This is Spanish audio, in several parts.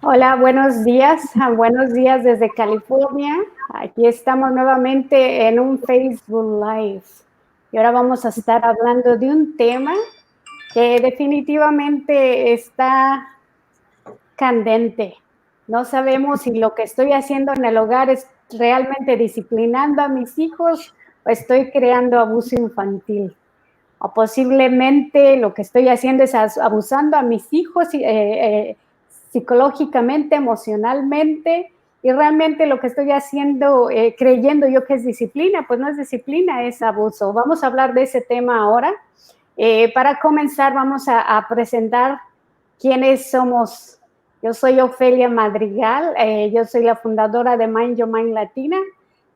Hola, buenos días. Buenos días desde California. Aquí estamos nuevamente en un Facebook Live. Y ahora vamos a estar hablando de un tema que definitivamente está candente. No sabemos si lo que estoy haciendo en el hogar es realmente disciplinando a mis hijos o estoy creando abuso infantil. O posiblemente lo que estoy haciendo es abusando a mis hijos psicológicamente, emocionalmente, y realmente lo que estoy haciendo, creyendo yo que es disciplina, pues no es disciplina, es abuso. Vamos a hablar de ese tema ahora. Para comenzar, vamos a presentar quiénes somos. Yo soy Ofelia Madrigal, yo soy la fundadora de Mind Your Mind Latina.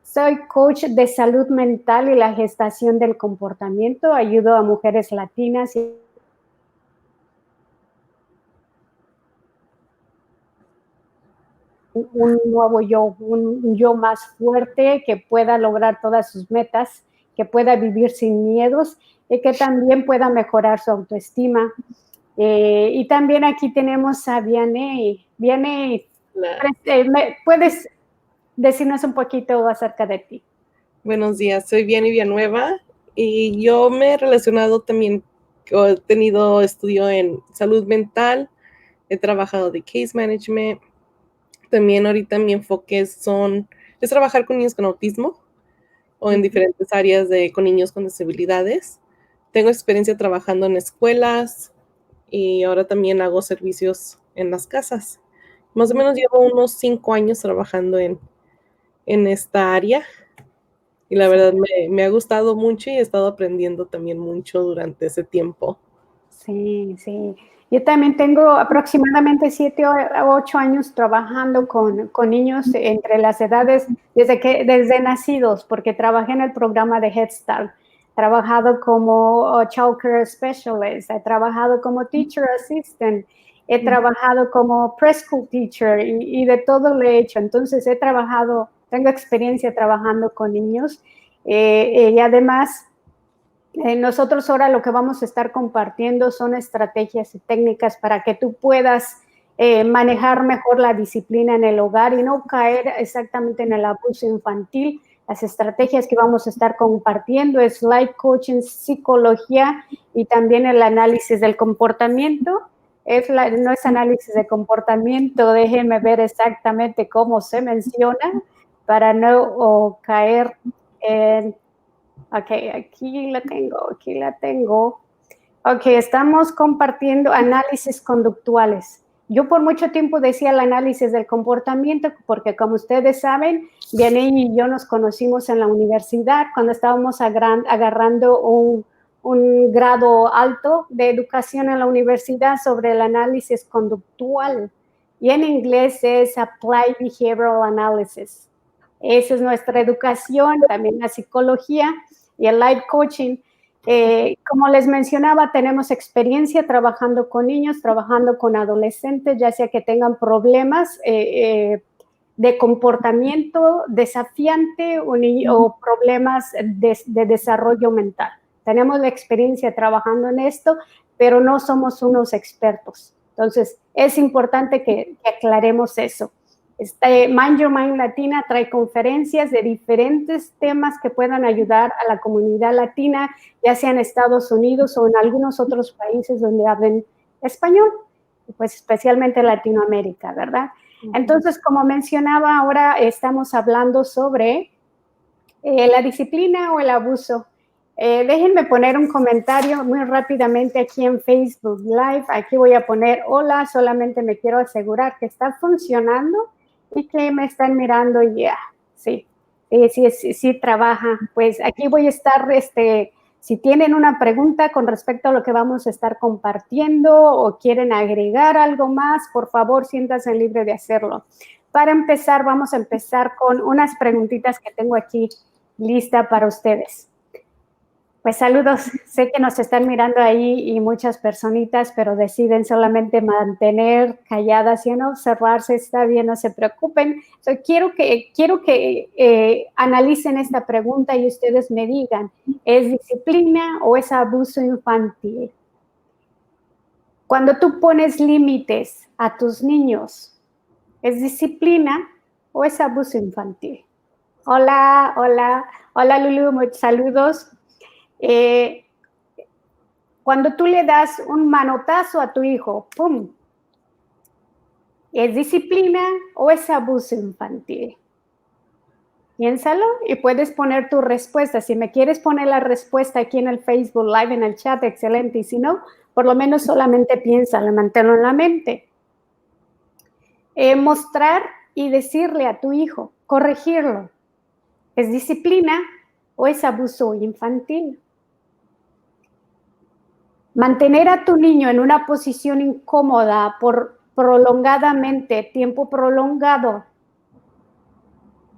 Soy coach de salud mental y la gestación del comportamiento. Ayudo a mujeres latinas y un nuevo yo, un yo más fuerte que pueda lograr todas sus metas, que pueda vivir sin miedos y que también pueda mejorar su autoestima. Y también aquí tenemos a Vianey. Vianey, ¿puedes decirnos un poquito acerca de ti? Buenos días, soy Vianey Villanueva y yo me he relacionado también, he tenido estudio en salud mental, he trabajado de case management, también ahorita mi enfoque es trabajar con niños con autismo o en diferentes áreas con niños con disabilidades. Tengo experiencia trabajando en escuelas y ahora también hago servicios en las casas. Más o menos llevo unos 5 años trabajando en esta área. Y la verdad me ha gustado mucho y he estado aprendiendo también mucho durante ese tiempo. Sí, sí. Yo también tengo aproximadamente 7 o 8 años trabajando con niños entre las edades, desde nacidos, porque trabajé en el programa de Head Start. He trabajado como Child Care Specialist, he trabajado como Teacher Assistant, he trabajado como Preschool Teacher y de todo lo he hecho. Entonces tengo experiencia trabajando con niños y además nosotros ahora lo que vamos a estar compartiendo son estrategias y técnicas para que tú puedas manejar mejor la disciplina en el hogar y no caer exactamente en el abuso infantil. Las estrategias que vamos a estar compartiendo es life coaching, psicología y también el análisis del comportamiento. No es análisis de comportamiento, déjenme ver exactamente cómo se menciona para no caer en... Ok, aquí la tengo. Ok, estamos compartiendo análisis conductuales. Yo por mucho tiempo decía el análisis del comportamiento, porque como ustedes saben, Vianey y yo nos conocimos en la universidad cuando estábamos agarrando un grado alto de educación en la universidad sobre el análisis conductual. Y en inglés es Applied Behavioral Analysis. Esa es nuestra educación, también la psicología y el life coaching. Como les mencionaba, tenemos experiencia trabajando con niños, trabajando con adolescentes, ya sea que tengan problemas de comportamiento desafiante o problemas de desarrollo mental. Tenemos la experiencia trabajando en esto, pero no somos unos expertos. Entonces, es importante que aclaremos eso. Mind Your Mind Latina trae conferencias de diferentes temas que puedan ayudar a la comunidad latina, ya sea en Estados Unidos o en algunos otros países donde hablen español, pues especialmente Latinoamérica, ¿verdad? Entonces, como mencionaba, ahora estamos hablando sobre la disciplina o el abuso. Déjenme poner un comentario muy rápidamente aquí en Facebook Live. Aquí voy a poner hola, solamente me quiero asegurar que está funcionando y que me están mirando ya. Sí, sí, trabaja. Pues aquí voy a estar, si tienen una pregunta con respecto a lo que vamos a estar compartiendo o quieren agregar algo más, por favor, siéntanse libre de hacerlo. Para empezar, vamos a empezar con unas preguntitas que tengo aquí lista para ustedes. Pues saludos, sé que nos están mirando ahí y muchas personitas, pero deciden solamente mantener calladas y no observarse, está bien, no se preocupen. Quiero que analicen esta pregunta y ustedes me digan, ¿es disciplina o es abuso infantil? Cuando tú pones límites a tus niños, ¿Es disciplina o es abuso infantil? Hola, hola, hola Lulu, muchos saludos. Cuando tú le das un manotazo a tu hijo, ¡pum! ¿Es disciplina o es abuso infantil? Piénsalo y puedes poner tu respuesta. Si me quieres poner la respuesta aquí en el Facebook Live, en el chat, excelente. Y si no, por lo menos solamente piénsalo, manténlo en la mente. Mostrar y decirle a tu hijo, corregirlo, ¿es disciplina o es abuso infantil? Mantener a tu niño en una posición incómoda por prolongadamente, tiempo prolongado,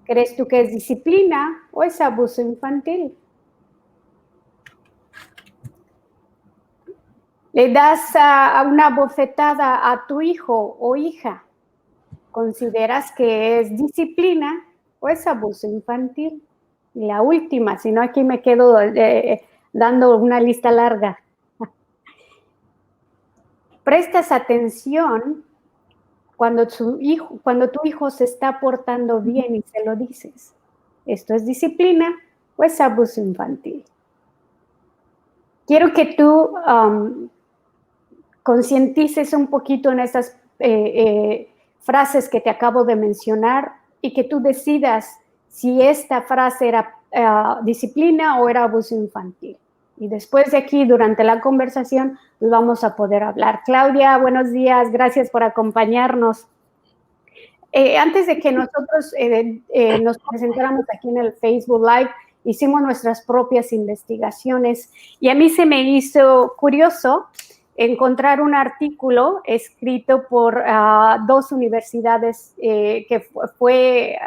¿crees tú que es disciplina o es abuso infantil? ¿Le das una bofetada a tu hijo o hija? ¿Consideras que es disciplina o es abuso infantil? Y la última, si no aquí me quedo dando una lista larga. ¿Prestas atención cuando tu hijo se está portando bien y se lo dices? ¿Esto es disciplina o es abuso infantil? Quiero que tú concientices un poquito en esas frases que te acabo de mencionar y que tú decidas si esta frase era disciplina o era abuso infantil. Y después de aquí, durante la conversación, vamos a poder hablar. Claudia, buenos días, gracias por acompañarnos. Antes de que nosotros nos presentáramos aquí en el Facebook Live, hicimos nuestras propias investigaciones y a mí se me hizo curioso encontrar un artículo escrito por dos universidades que fue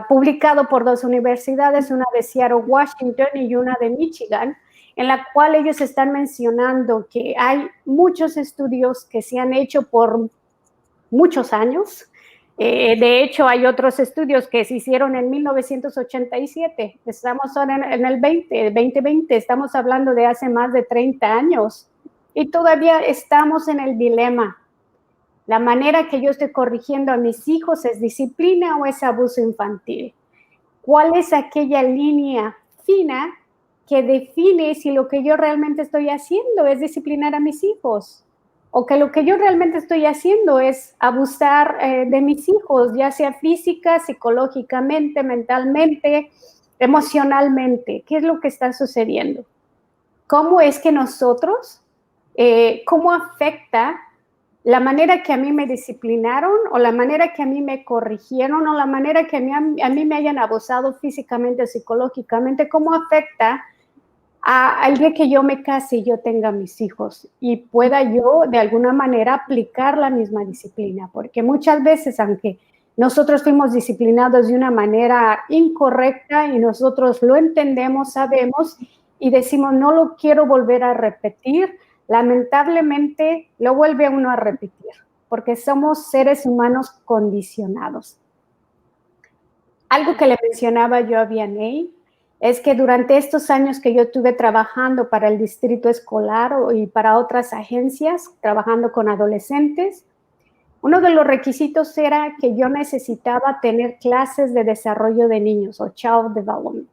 publicado por dos universidades, una de Seattle, Washington y una de Michigan, en la cual ellos están mencionando que hay muchos estudios que se han hecho por muchos años. De hecho, hay otros estudios que se hicieron en 1987. Estamos ahora en el 2020, estamos hablando de hace más de 30 años. Y todavía estamos en el dilema. La manera que yo estoy corrigiendo a mis hijos, ¿es disciplina o es abuso infantil? ¿Cuál es aquella línea fina que define si lo que yo realmente estoy haciendo es disciplinar a mis hijos? O que lo que yo realmente estoy haciendo es abusar de mis hijos, ya sea física, psicológicamente, mentalmente, emocionalmente. ¿Qué es lo que está sucediendo? ¿Cómo es que nosotros, cómo afecta la manera que a mí me disciplinaron o la manera que a mí me corrigieron o la manera que a mí me hayan abusado físicamente o psicológicamente, cómo afecta al día que yo me case y yo tenga mis hijos y pueda yo de alguna manera aplicar la misma disciplina? Porque muchas veces, aunque nosotros fuimos disciplinados de una manera incorrecta y nosotros lo entendemos, sabemos y decimos, no lo quiero volver a repetir, lamentablemente lo vuelve uno a repetir, porque somos seres humanos condicionados. Algo que le mencionaba yo a Vianey es que durante estos años que yo estuve trabajando para el distrito escolar y para otras agencias, trabajando con adolescentes, uno de los requisitos era que yo necesitaba tener clases de desarrollo de niños o child development.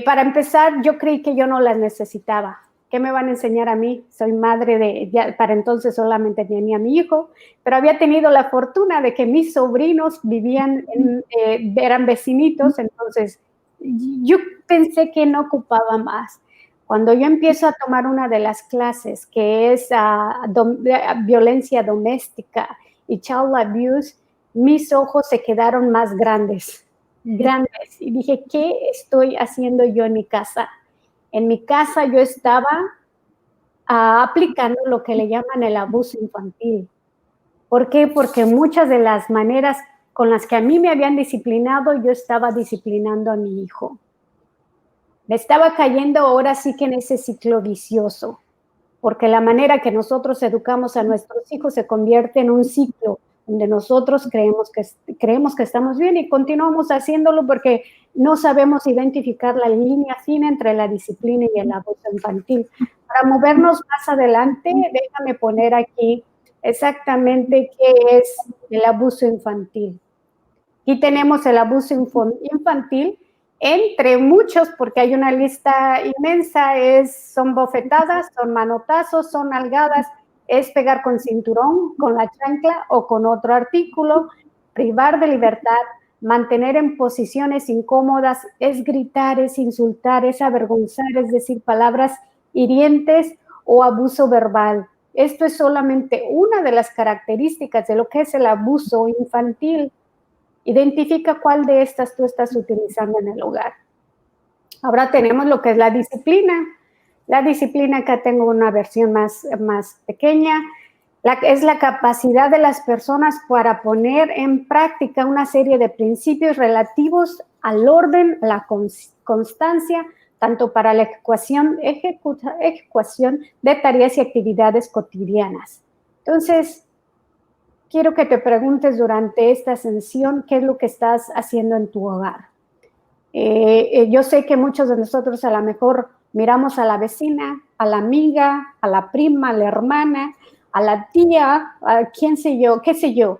Para empezar, yo creí que yo no las necesitaba. ¿Qué me van a enseñar a mí? Soy madre para entonces solamente tenía a mi hijo, pero había tenido la fortuna de que mis sobrinos vivían, eran vecinitos, entonces yo pensé que no ocupaba más. Cuando yo empiezo a tomar una de las clases, que es violencia doméstica y child abuse, mis ojos se quedaron más grandes y dije, ¿qué estoy haciendo yo en mi casa? En mi casa yo estaba aplicando lo que le llaman el abuso infantil. ¿Por qué? Porque muchas de las maneras con las que a mí me habían disciplinado, yo estaba disciplinando a mi hijo. Me estaba cayendo ahora sí que en ese ciclo vicioso, porque la manera que nosotros educamos a nuestros hijos se convierte en un ciclo donde nosotros creemos que estamos bien y continuamos haciéndolo porque no sabemos identificar la línea fina entre la disciplina y el abuso infantil. Para movernos más adelante, déjame poner aquí exactamente qué es el abuso infantil. Aquí tenemos el abuso infantil, entre muchos, porque hay una lista inmensa, son bofetadas, son manotazos, son nalgadas, es pegar con cinturón, con la chancla o con otro artículo, privar de libertad, mantener en posiciones incómodas, es gritar, es insultar, es avergonzar, es decir palabras hirientes o abuso verbal. Esto es solamente una de las características de lo que es el abuso infantil. Identifica cuál de estas tú estás utilizando en el hogar. Ahora tenemos lo que es la disciplina. La disciplina, acá tengo una versión más pequeña, es la capacidad de las personas para poner en práctica una serie de principios relativos al orden, la constancia, tanto para la ejecución de tareas y actividades cotidianas. Entonces, quiero que te preguntes durante esta sesión qué es lo que estás haciendo en tu hogar. Yo sé que muchos de nosotros a lo mejor miramos a la vecina, a la amiga, a la prima, a la hermana, a la tía, a quién sé yo, qué sé yo.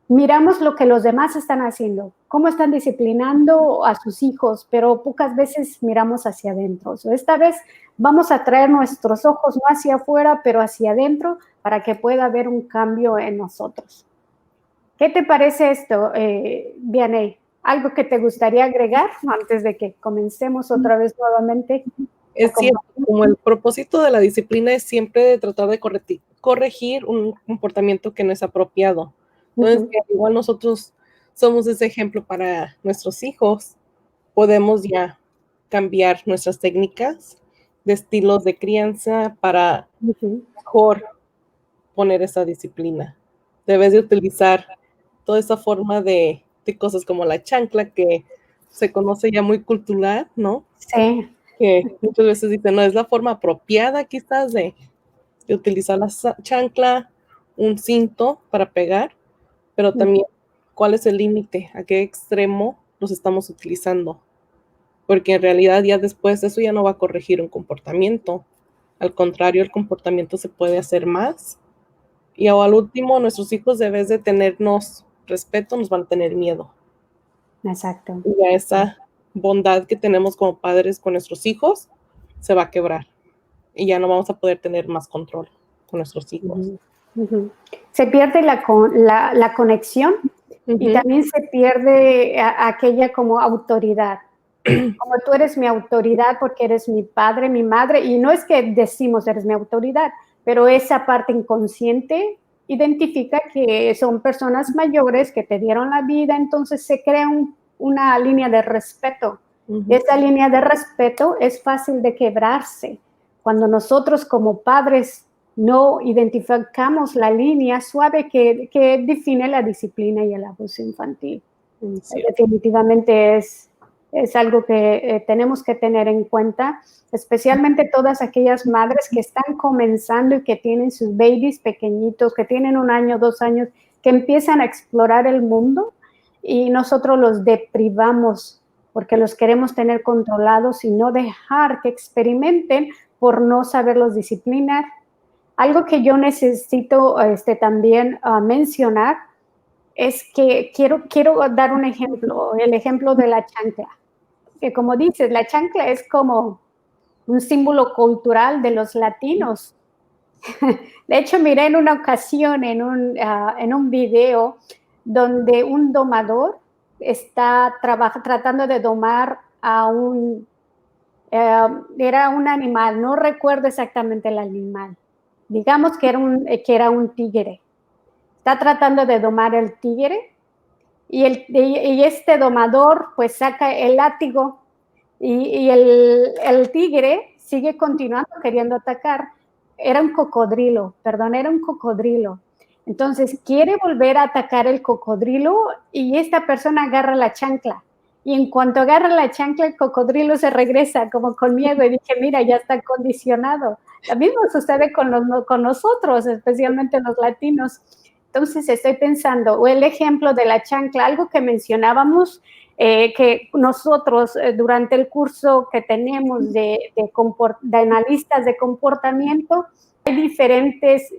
Miramos lo que los demás están haciendo, cómo están disciplinando a sus hijos, pero pocas veces miramos hacia adentro. Esta vez vamos a traer nuestros ojos no hacia afuera, pero hacia adentro para que pueda haber un cambio en nosotros. ¿Qué te parece esto, Vianey? ¿Algo que te gustaría agregar antes de que comencemos otra vez nuevamente? Es cierto, como el propósito de la disciplina es siempre de tratar de corregir un comportamiento que no es apropiado. Entonces, igual nosotros somos ese ejemplo para nuestros hijos, podemos ya cambiar nuestras técnicas de estilos de crianza para mejor poner esa disciplina. Debes de utilizar toda esa forma de cosas como la chancla, que se conoce ya muy cultural, ¿no? Sí. Que muchas veces dicen, no, es la forma apropiada quizás de utilizar la chancla, un cinto para pegar, pero también cuál es el límite, a qué extremo los estamos utilizando, porque en realidad ya después eso ya no va a corregir un comportamiento, al contrario, el comportamiento se puede hacer más, y al último, nuestros hijos, en vez de tenernos respeto, nos van a tener miedo. Exacto. Y ya esa bondad que tenemos como padres con nuestros hijos se va a quebrar y ya no vamos a poder tener más control con nuestros hijos. Se pierde la conexión y también se pierde aquella como autoridad. Como tú eres mi autoridad porque eres mi padre, mi madre, y no es que decimos eres mi autoridad, pero esa parte inconsciente identifica que son personas mayores que te dieron la vida, entonces se crea una línea de respeto. Esa línea de respeto es fácil de quebrarse. Cuando nosotros como padres no identificamos la línea suave que define la disciplina y el abuso infantil. Sí. Definitivamente es algo que tenemos que tener en cuenta, especialmente todas aquellas madres que están comenzando y que tienen sus babies pequeñitos, que tienen 1 año, 2 años, que empiezan a explorar el mundo y nosotros los deprivamos porque los queremos tener controlados y no dejar que experimenten por no saberlos disciplinar. Algo que yo necesito también mencionar es que quiero dar un ejemplo, el ejemplo de la chancla. Que como dices, la chancla es como un símbolo cultural de los latinos. De hecho, miré en una ocasión en un video donde un domador está tratando de domar a era un animal, no recuerdo exactamente el animal. Digamos que era un tigre. Está tratando de domar el tigre y este domador pues saca el látigo y el tigre sigue continuando queriendo atacar. Era un cocodrilo. Entonces quiere volver a atacar el cocodrilo y esta persona agarra la chancla. Y en cuanto agarra la chancla, el cocodrilo se regresa como con miedo y dije, mira, ya está condicionado. Lo mismo sucede con nosotros, especialmente los latinos. Entonces estoy pensando, o el ejemplo de la chancla, algo que mencionábamos, que nosotros durante el curso que tenemos de analistas de comportamiento, diferentes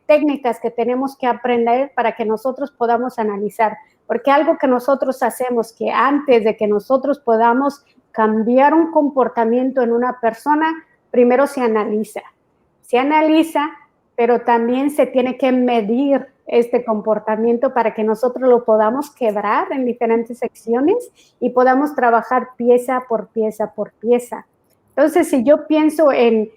técnicas que tenemos que aprender para que nosotros podamos analizar, porque algo que nosotros hacemos, que antes de que nosotros podamos cambiar un comportamiento en una persona, primero se analiza, pero también se tiene que medir este comportamiento para que nosotros lo podamos quebrar en diferentes secciones y podamos trabajar pieza por pieza por pieza. Entonces, si yo pienso en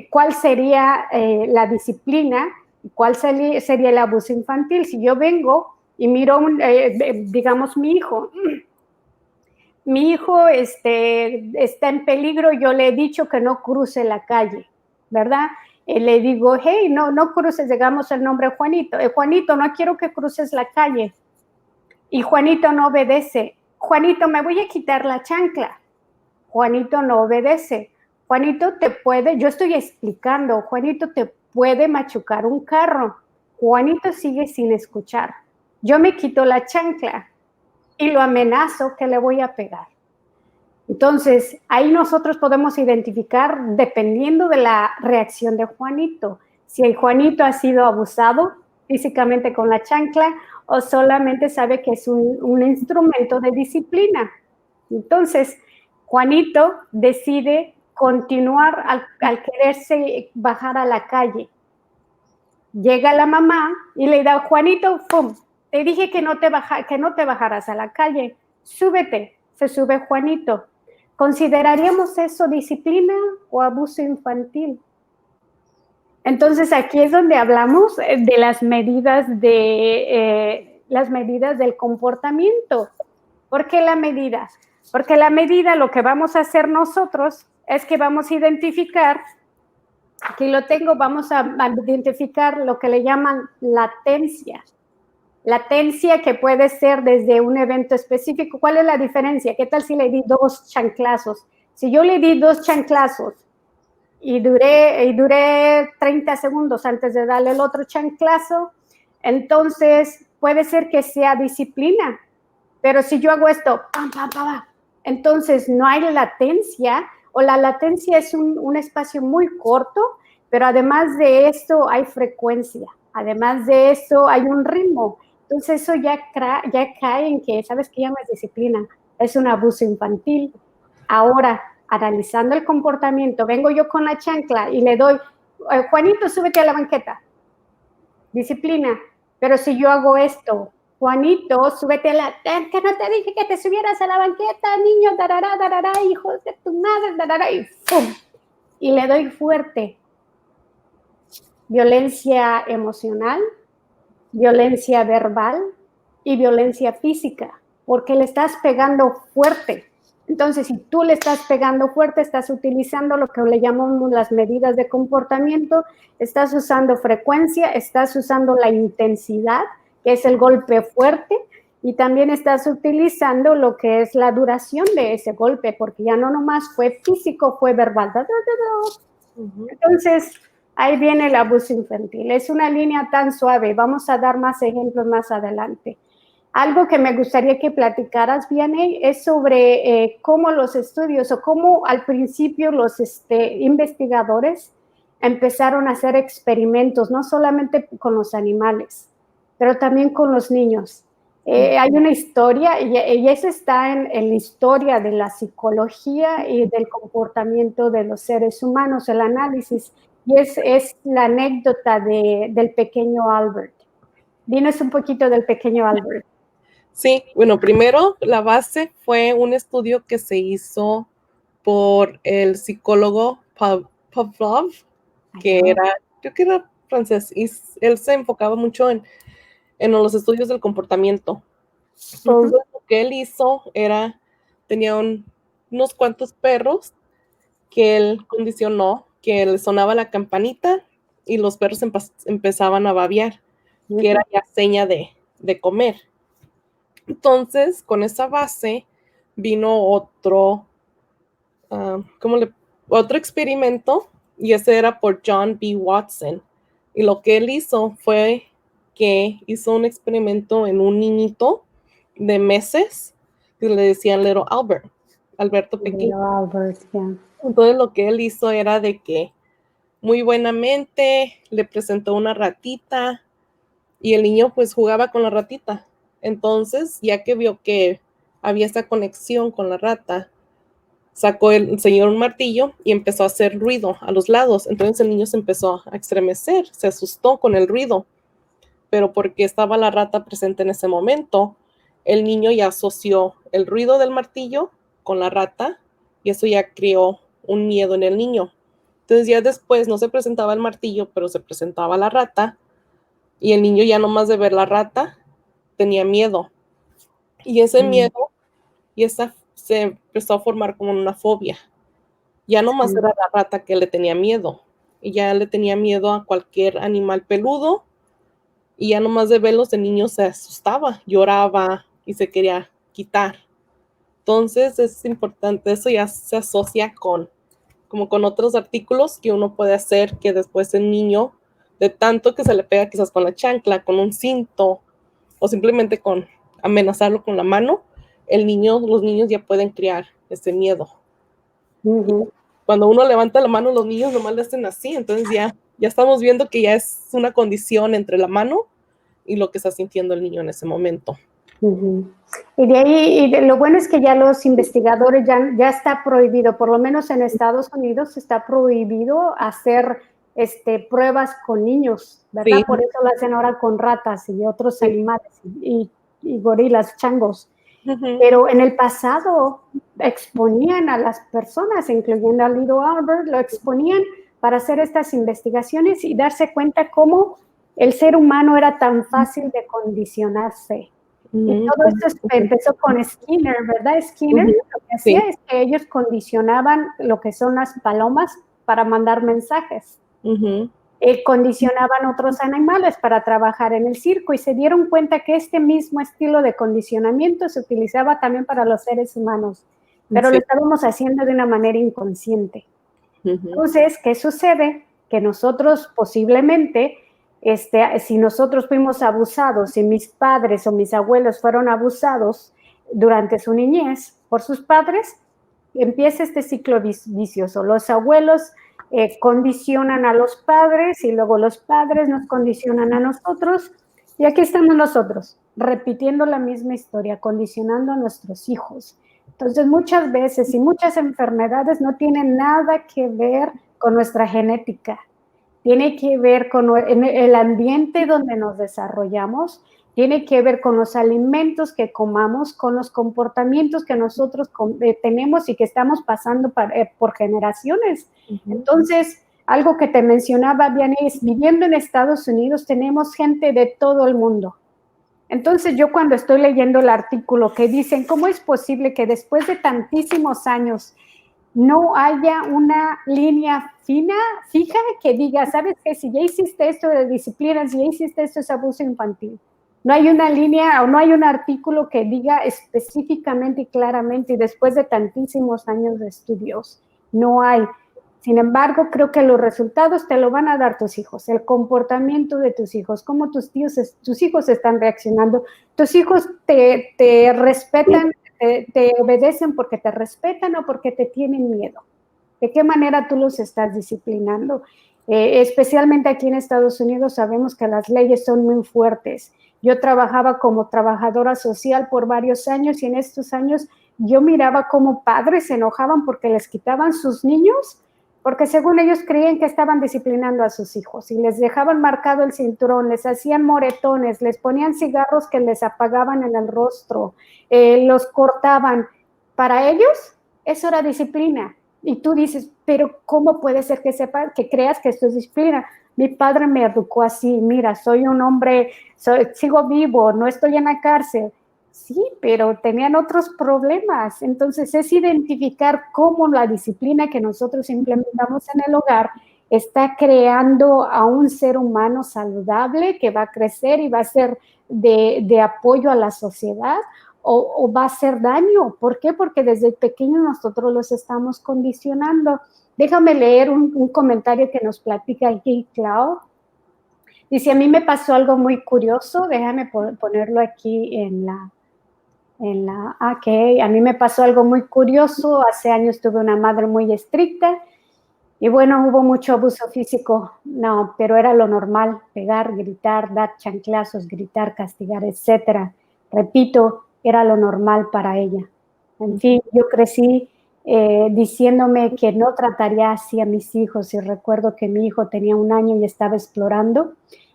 cuál sería la disciplina, cuál sería el abuso infantil, si yo vengo y miro, digamos, mi hijo está en peligro, yo le he dicho que no cruce la calle, ¿verdad? Le digo, hey, no cruces, digamos el nombre Juanito. Juanito, no quiero que cruces la calle. Y Juanito no obedece. Juanito, me voy a quitar la chancla. Juanito no obedece. Juanito yo estoy explicando, Juanito te puede machucar un carro. Juanito sigue sin escuchar. Yo me quito la chancla y lo amenazo que le voy a pegar. Entonces, ahí nosotros podemos identificar, dependiendo de la reacción de Juanito, si el Juanito ha sido abusado físicamente con la chancla o solamente sabe que es un instrumento de disciplina. Entonces, Juanito decide continuar al quererse bajar a la calle. Llega la mamá y le da, Juanito, ¡pum! Te dije que no te bajaras a la calle, súbete. Se sube Juanito. ¿Consideraríamos eso disciplina o abuso infantil? Entonces aquí es donde hablamos de las medidas del comportamiento. ¿Por qué la medida? Porque la medida, lo que vamos a hacer nosotros es que vamos a identificar, aquí lo tengo, vamos a identificar lo que le llaman latencia. Latencia que puede ser desde un evento específico. ¿Cuál es la diferencia? ¿Qué tal si le di 2 chanclazos? Si yo le di 2 chanclazos y duré 30 segundos antes de darle el otro chanclazo, entonces puede ser que sea disciplina. Pero si yo hago esto, pam, pam, pam, pam, entonces no hay latencia, o la latencia es un espacio muy corto, pero además de esto hay frecuencia, además de eso hay un ritmo. Entonces eso ya cae en que, ¿sabes qué? Ya no es disciplina, es un abuso infantil. Ahora, analizando el comportamiento, vengo yo con la chancla y le doy, Juanito, súbete a la banqueta. Disciplina. Pero si yo hago esto, Juanito, súbete a la... que no te dije que te subieras a la banqueta, niño, darará, darará, hijos de tu madre, darará, y ¡pum! Y le doy fuerte. Violencia emocional, violencia verbal y violencia física, porque le estás pegando fuerte. Entonces, si tú le estás pegando fuerte, estás utilizando lo que le llamamos las medidas de comportamiento, estás usando frecuencia, estás usando la intensidad, que es el golpe fuerte, y también estás utilizando lo que es la duración de ese golpe, porque ya no nomás fue físico, fue verbal. Entonces, ahí viene el abuso infantil. Es una línea tan suave. Vamos a dar más ejemplos más adelante. Algo que me gustaría que platicaras, Vianney, es sobre cómo los estudios o cómo al principio los investigadores empezaron a hacer experimentos, no solamente con los animales, pero también con los niños. Hay una historia, y eso está en la historia de la psicología y del comportamiento de los seres humanos, el análisis, y es la anécdota del pequeño Albert. Dinos un poquito del pequeño Albert. Sí, bueno, primero la base fue un estudio que se hizo por el psicólogo Pavlov, que creo que era francés, y él se enfocaba mucho en los estudios del comportamiento. Entonces, lo que él hizo tenía unos cuantos perros que él condicionó, que le sonaba la campanita y los perros empezaban a babear, que era ya seña de comer. Entonces, con esa base vino otro experimento, y ese era por John B. Watson. Y lo que él hizo fue que hizo un experimento en un niñito de meses que le decían Little Albert, Alberto pequeño. Little Albert, yeah. Entonces lo que él hizo era de que muy buenamente, le presentó una ratita y el niño pues jugaba con la ratita. Entonces, ya que vio que había esa conexión con la rata, sacó el señor un martillo y empezó a hacer ruido a los lados. Entonces el niño se empezó a estremecer, se asustó con el ruido, pero porque estaba la rata presente en ese momento, el niño ya asoció el ruido del martillo con la rata y eso ya creó un miedo en el niño. Entonces ya después no se presentaba el martillo, pero se presentaba la rata y el niño ya nomás de ver la rata tenía miedo. Y ese miedo y esa se empezó a formar como una fobia. Ya nomás era la rata que le tenía miedo. Y ya le tenía miedo a cualquier animal peludo. Y ya nomás de verlos, el niño se asustaba, lloraba y se quería quitar. Entonces es importante, eso ya se asocia como con otros artículos que uno puede hacer que después el niño, de tanto que se le pega quizás con la chancla, con un cinto o simplemente con amenazarlo con la mano, los niños ya pueden crear ese miedo. Cuando uno levanta la mano, los niños nomás le hacen así, entonces ya estamos viendo que ya es una condición entre la mano y lo que está sintiendo el niño en ese momento. Y de ahí, lo bueno es que ya los investigadores ya está prohibido, por lo menos en Estados Unidos está prohibido hacer pruebas con niños, ¿verdad? Sí. Por eso lo hacen ahora con ratas y otros animales y gorilas, changos. Pero en el pasado exponían a las personas, incluyendo a Little Albert, lo exponían para hacer estas investigaciones y darse cuenta cómo el ser humano era tan fácil de condicionarse. Y todo esto empezó con Skinner, ¿verdad? Skinner lo que hacía es que ellos condicionaban lo que son las palomas para mandar mensajes. Condicionaban otros animales para trabajar en el circo y se dieron cuenta que este mismo estilo de condicionamiento se utilizaba también para los seres humanos, pero lo estábamos haciendo de una manera inconsciente. Entonces, ¿qué sucede? Que nosotros posiblemente, si nosotros fuimos abusados, si mis padres o mis abuelos fueron abusados durante su niñez por sus padres, empieza este ciclo vicioso. Los abuelos condicionan a los padres y luego los padres nos condicionan a nosotros y aquí estamos nosotros, repitiendo la misma historia, condicionando a nuestros hijos. Entonces, muchas veces y muchas enfermedades no tienen nada que ver con nuestra genética, tiene que ver con el ambiente donde nos desarrollamos, tiene que ver con los alimentos que comamos, con los comportamientos que nosotros tenemos y que estamos pasando por generaciones. Entonces, algo que te mencionaba, Vianney, es viviendo en Estados Unidos tenemos gente de todo el mundo. Entonces, yo cuando estoy leyendo el artículo que dicen, ¿cómo es posible que después de tantísimos años no haya una línea fija que diga, ¿sabes qué? Si ya hiciste esto de disciplina, si ya hiciste esto es abuso infantil. No hay una línea o no hay un artículo que diga específicamente y claramente, y después de tantísimos años de estudios, no hay. Sin embargo, creo que los resultados te lo van a dar tus hijos, el comportamiento de tus hijos, cómo tus hijos están reaccionando. Tus hijos te respetan, te obedecen porque te respetan o porque te tienen miedo. ¿De qué manera tú los estás disciplinando? Especialmente aquí en Estados Unidos sabemos que las leyes son muy fuertes. Yo trabajaba como trabajadora social por varios años y en estos años yo miraba cómo padres se enojaban porque les quitaban sus niños, porque según ellos creían que estaban disciplinando a sus hijos y les dejaban marcado el cinturón, les hacían moretones, les ponían cigarros que les apagaban en el rostro, los cortaban. Para ellos eso era disciplina. Y tú dices, pero ¿cómo puede ser que sepas, que creas que esto es disciplina? Mi padre me educó así, mira, soy un hombre, sigo vivo, no estoy en la cárcel. Sí, pero tenían otros problemas. Entonces es identificar cómo la disciplina que nosotros implementamos en el hogar está creando a un ser humano saludable que va a crecer y va a ser de apoyo a la sociedad, o va a hacer daño. ¿Por qué? Porque desde pequeños nosotros los estamos condicionando. Déjame leer un comentario que nos platica aquí Clau. Dice, a mí me pasó algo muy curioso, déjame ponerlo aquí ok, a mí me pasó algo muy curioso, hace años tuve una madre muy estricta Y bueno, hubo mucho abuso físico, no, pero era lo normal, pegar, gritar, dar chanclazos, gritar, castigar, etcétera. Repito, era lo normal para ella. En fin, yo crecí diciéndome que no trataría así a mis hijos y recuerdo que mi hijo tenía 1 año y estaba explorando.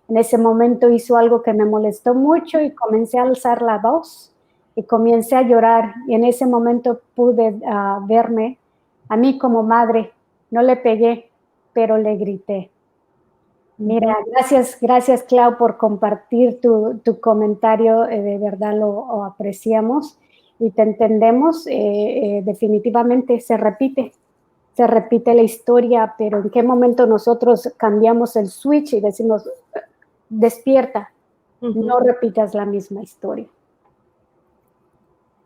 En ese momento hizo algo que me molestó mucho y comencé a alzar la voz y comencé a llorar y en ese momento pude verme a mí como madre. No le pegué, pero le grité. Mira, gracias Clau por compartir tu comentario, de verdad lo apreciamos y te entendemos, definitivamente se repite la historia, pero ¿en qué momento nosotros cambiamos el switch y decimos, despierta, no repitas la misma historia?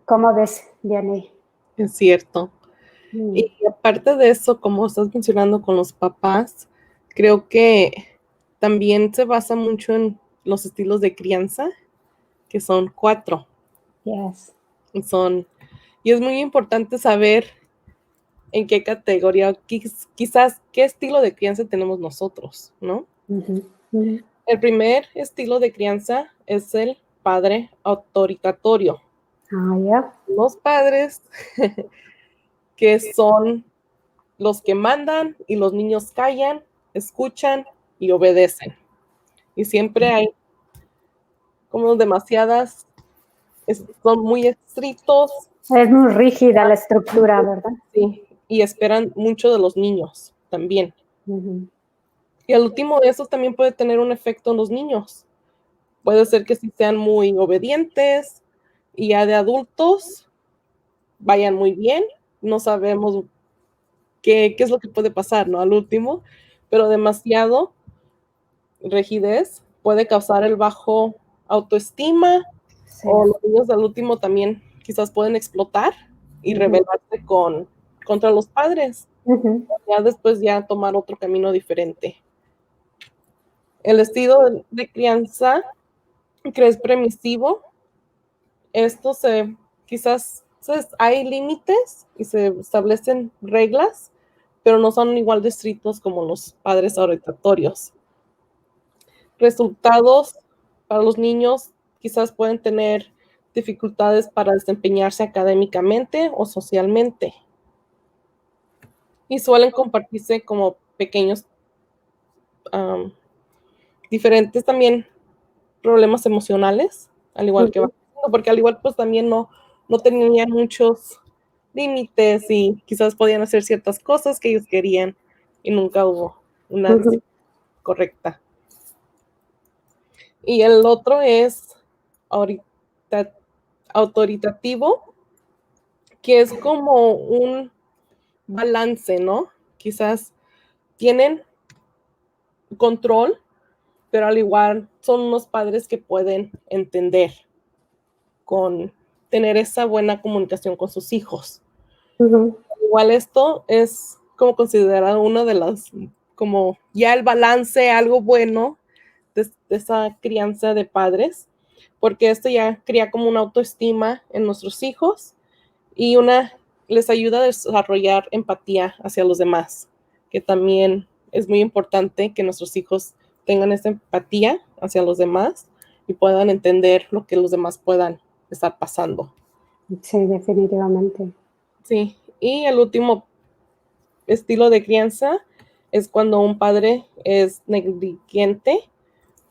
¿Cómo ves, Diane? Es cierto. Y aparte de eso, como estás mencionando con los papás, creo que también se basa mucho en los estilos de crianza, que son 4. Yes. Y es muy importante saber en qué categoría, quizás qué estilo de crianza tenemos nosotros, ¿no? El primer estilo de crianza es el padre autoritatorio. Yeah. Los padres que son los que mandan y los niños callan, escuchan y obedecen. Y siempre hay como demasiadas, son muy estrictos. Es muy rígida la estructura, ¿verdad? Sí, y esperan mucho de los niños también. Y al último de eso también puede tener un efecto en los niños. Puede ser que sí sean muy obedientes y ya de adultos vayan muy bien. No sabemos qué es lo que puede pasar, ¿no? Al último, pero demasiado rigidez puede causar el bajo autoestima, Sí. o los niños al último también quizás pueden explotar y rebelarse contra los padres. Ya después ya tomar otro camino diferente. El estilo de crianza que es permisivo, esto quizás hay límites y se establecen reglas, pero no son igual de estrictos como los padres autoritatorios. Resultados para los niños quizás pueden tener dificultades para desempeñarse académicamente o socialmente. Y suelen compartirse como pequeños, diferentes también problemas emocionales, al igual que porque al igual pues también no tenían muchos límites y quizás podían hacer ciertas cosas que ellos querían y nunca hubo una decisión correcta. Y el otro es autoritativo, que es como un balance, ¿no? Quizás tienen control, pero al igual son unos padres que pueden entender, con tener esa buena comunicación con sus hijos. Igual esto es como considerado una de las, como ya el balance, algo bueno de esa crianza de padres, porque esto ya crea como una autoestima en nuestros hijos y les ayuda a desarrollar empatía hacia los demás, que también es muy importante que nuestros hijos tengan esa empatía hacia los demás y puedan entender lo que los demás puedan estar pasando. Sí, definitivamente. Sí, y el último estilo de crianza es cuando un padre es negligente,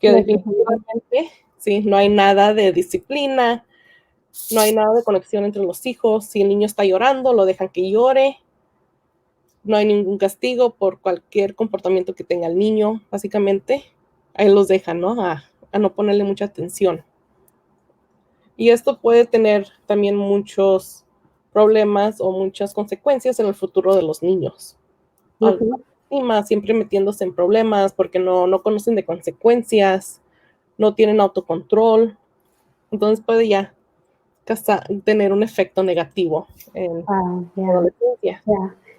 que definitivamente, sí, no hay nada de disciplina, no hay nada de conexión entre los hijos. Si el niño está llorando, lo dejan que llore. No hay ningún castigo por cualquier comportamiento que tenga el niño, básicamente. Ahí los dejan, ¿no? A no ponerle mucha atención. Y esto puede tener también muchos problemas o muchas consecuencias en el futuro de los niños. Siempre metiéndose en problemas porque no conocen de consecuencias, no tienen autocontrol. Entonces puede ya tener un efecto negativo en la adolescencia.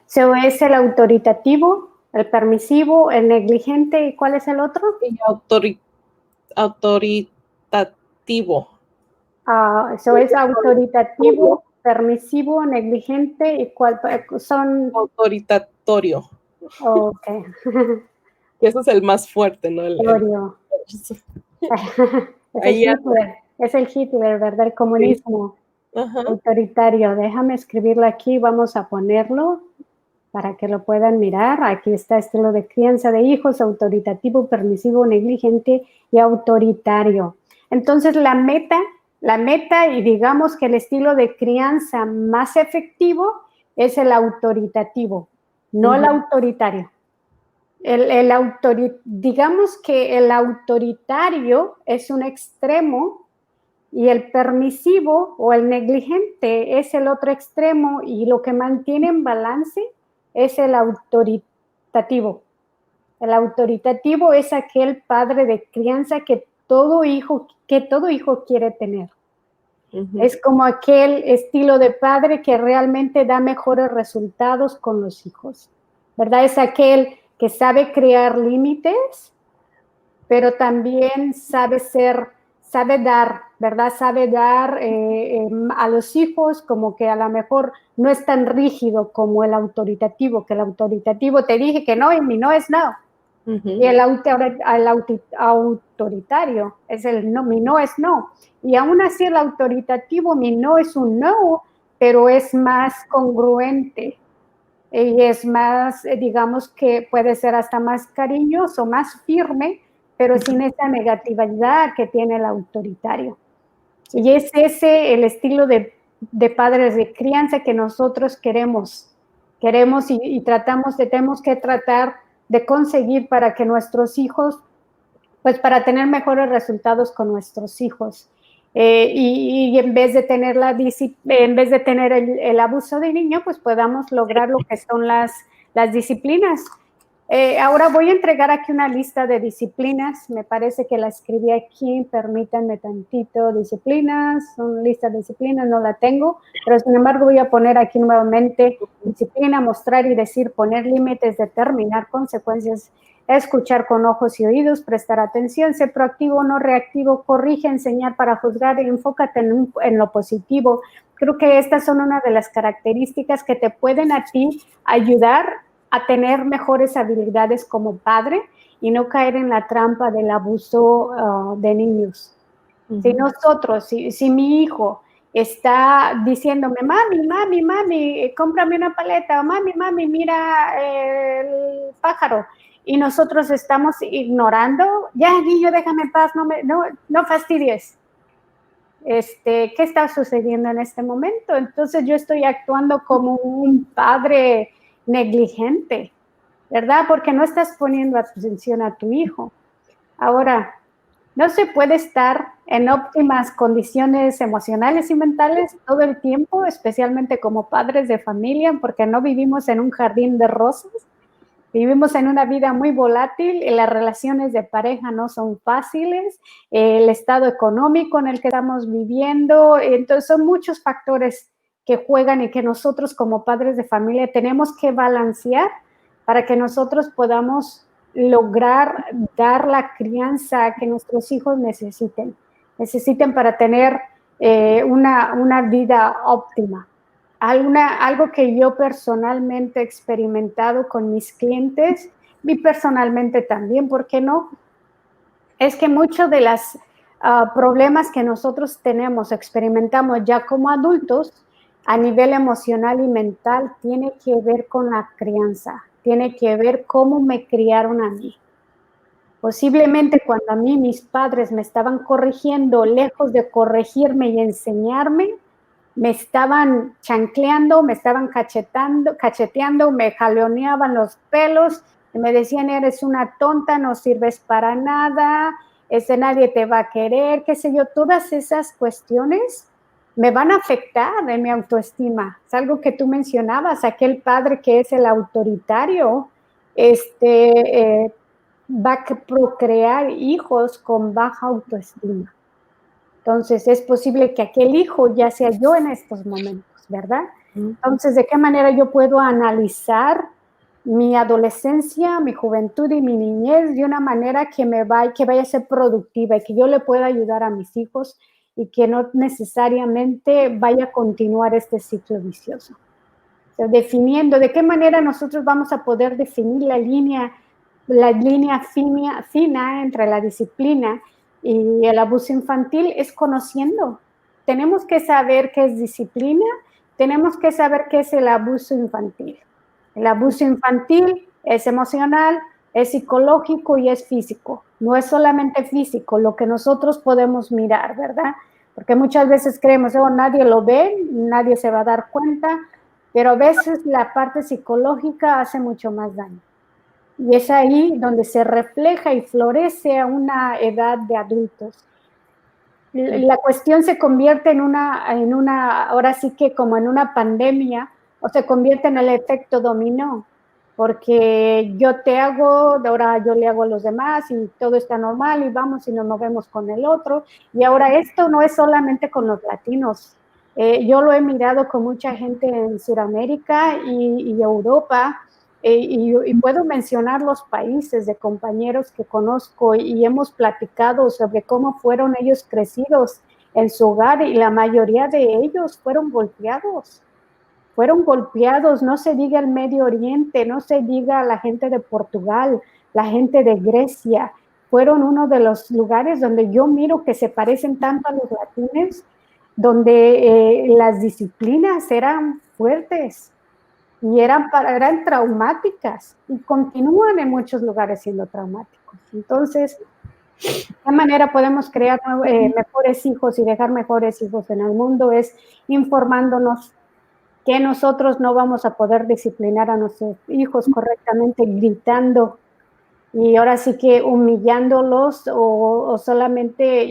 So, es el autoritativo, el permisivo, el negligente, ¿y cuál es el otro? Y autoritativo. So es autoritativo, permisivo, negligente, ¿y cuál son? Autoritatorio. Ok. Y ese es el más fuerte, ¿no? Odio. Es el Ahí Hitler, es el Hitler, ¿verdad? El sí. comunismo Ajá. autoritario. Déjame escribirlo aquí, vamos a ponerlo para que lo puedan mirar. Aquí está estilo de crianza de hijos, autoritativo, permisivo, negligente y autoritario. Entonces la meta y digamos que el estilo de crianza más efectivo es el autoritativo, no el autoritario. Digamos que el autoritario es un extremo y el permisivo o el negligente es el otro extremo y lo que mantiene en balance es el autoritativo. El autoritativo es aquel padre de crianza que todo hijo quiere tener. Es como aquel estilo de padre que realmente da mejores resultados con los hijos, ¿verdad? Es aquel que sabe crear límites, pero también sabe dar, ¿verdad? Sabe dar a los hijos como que a lo mejor no es tan rígido como el autoritativo, que el autoritativo te dije que no y mi no es no. Y el autoritario es el no, mi no es no. Y aún así el autoritativo, mi no es un no, pero es más congruente y es más, digamos que puede ser hasta más cariñoso, más firme, pero sin esa negatividad que tiene el autoritario. Y es ese el estilo de padres de crianza que nosotros queremos y tenemos que tratar de conseguir para que nuestros hijos, pues para tener mejores resultados con nuestros hijos. Y en vez de tener el abuso de niño, pues podamos lograr lo que son las disciplinas. Ahora voy a entregar aquí una lista de disciplinas, me parece que la escribí aquí, permítanme tantito, disciplinas, son lista de disciplinas, no la tengo, pero sin embargo voy a poner aquí nuevamente disciplina, mostrar y decir, poner límites, determinar consecuencias, escuchar con ojos y oídos, prestar atención, ser proactivo, no reactivo, corrige, enseñar para juzgar, enfócate en lo positivo. Creo que estas son una de las características que te pueden a ti ayudar a tener mejores habilidades como padre y no caer en la trampa del abuso de niños. Si nosotros, si mi hijo está diciéndome, mami, cómprame una paleta, o mami, mira el pájaro, y nosotros estamos ignorando, ya, niño, déjame en paz, no fastidies. ¿Qué está sucediendo en este momento? Entonces yo estoy actuando como un padre negligente, ¿verdad? Porque no estás poniendo atención a tu hijo. Ahora, no se puede estar en óptimas condiciones emocionales y mentales todo el tiempo, especialmente como padres de familia, porque no vivimos en un jardín de rosas, vivimos en una vida muy volátil y las relaciones de pareja no son fáciles, el estado económico en el que estamos viviendo, entonces son muchos factores que juegan y que nosotros como padres de familia tenemos que balancear para que nosotros podamos lograr dar la crianza que nuestros hijos necesiten para tener una vida óptima. Algo que yo personalmente he experimentado con mis clientes y personalmente también, ¿por qué no? Es que muchos de los problemas que nosotros experimentamos ya como adultos a nivel emocional y mental tiene que ver con la crianza, tiene que ver cómo me criaron a mí. Posiblemente cuando a mí mis padres me estaban corrigiendo, lejos de corregirme y enseñarme, me estaban chancleando, me estaban cacheteando, me jaloneaban los pelos, y me decían, eres una tonta, no sirves para nada, nadie te va a querer, qué sé yo, todas esas cuestiones me van a afectar en mi autoestima. Es algo que tú mencionabas, aquel padre que es el autoritario, va a procrear hijos con baja autoestima. Entonces, es posible que aquel hijo ya sea yo en estos momentos, ¿verdad? Entonces, ¿de qué manera yo puedo analizar mi adolescencia, mi juventud y mi niñez de una manera que vaya a ser productiva y que yo le pueda ayudar a mis hijos y que no necesariamente vaya a continuar este ciclo vicioso? sea, definiendo de qué manera nosotros vamos a poder definir la línea fina entre la disciplina y el abuso infantil, es conociendo. Tenemos que saber qué es disciplina, tenemos que saber qué es el abuso infantil. El abuso infantil es emocional, es psicológico y es físico. No es solamente físico, lo que nosotros podemos mirar, ¿verdad? Porque muchas veces creemos, oh, nadie lo ve, nadie se va a dar cuenta, pero a veces la parte psicológica hace mucho más daño. Y es ahí donde se refleja y florece a una edad de adultos. La cuestión se convierte en una, ahora sí que como en una pandemia, o se convierte en el efecto dominó, porque yo te hago, ahora yo le hago a los demás y todo está normal y vamos y nos movemos con el otro. Y ahora esto no es solamente con los latinos. Yo lo he mirado con mucha gente en Sudamérica y Europa, y puedo mencionar los países de compañeros que conozco y hemos platicado sobre cómo fueron ellos crecidos en su hogar, y la mayoría de ellos fueron golpeados, no se diga el Medio Oriente, no se diga la gente de Portugal, la gente de Grecia, fueron uno de los lugares donde yo miro que se parecen tanto a los latinos, donde las disciplinas eran fuertes y eran traumáticas y continúan en muchos lugares siendo traumáticos. Entonces, ¿de qué manera podemos crear mejores hijos y dejar mejores hijos en el mundo? Es informándonos que nosotros no vamos a poder disciplinar a nuestros hijos correctamente gritando y ahora sí que humillándolos o solamente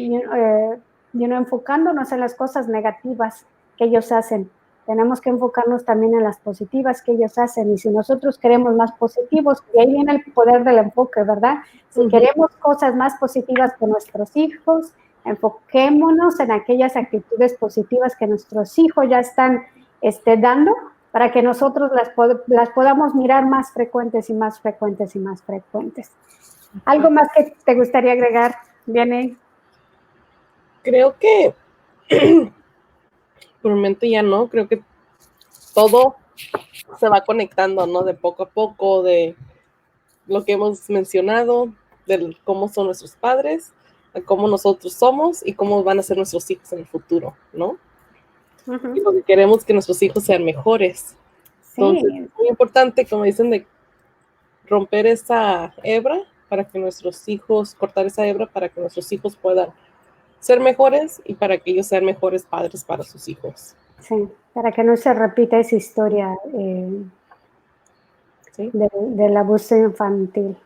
enfocándonos en las cosas negativas que ellos hacen. Tenemos que enfocarnos también en las positivas que ellos hacen, y si nosotros queremos más positivos, y ahí viene el poder del enfoque, ¿verdad? Si queremos cosas más positivas con nuestros hijos, enfoquémonos en aquellas actitudes positivas que nuestros hijos ya están dando, para que nosotros las podamos mirar más frecuentes y más frecuentes y más frecuentes. ¿Algo más que te gustaría agregar, Vianey? Creo que por el momento ya no, creo que todo se va conectando, ¿no? De poco a poco, de lo que hemos mencionado, de cómo son nuestros padres, de cómo nosotros somos y cómo van a ser nuestros hijos en el futuro, ¿no? Y lo que queremos es que nuestros hijos sean mejores. Sí. Entonces, es muy importante, como dicen, de romper esa hebra para que nuestros hijos, cortar esa hebra para que nuestros hijos puedan ser mejores y para que ellos sean mejores padres para sus hijos. Sí, para que no se repita esa historia ¿sí? del abuso infantil.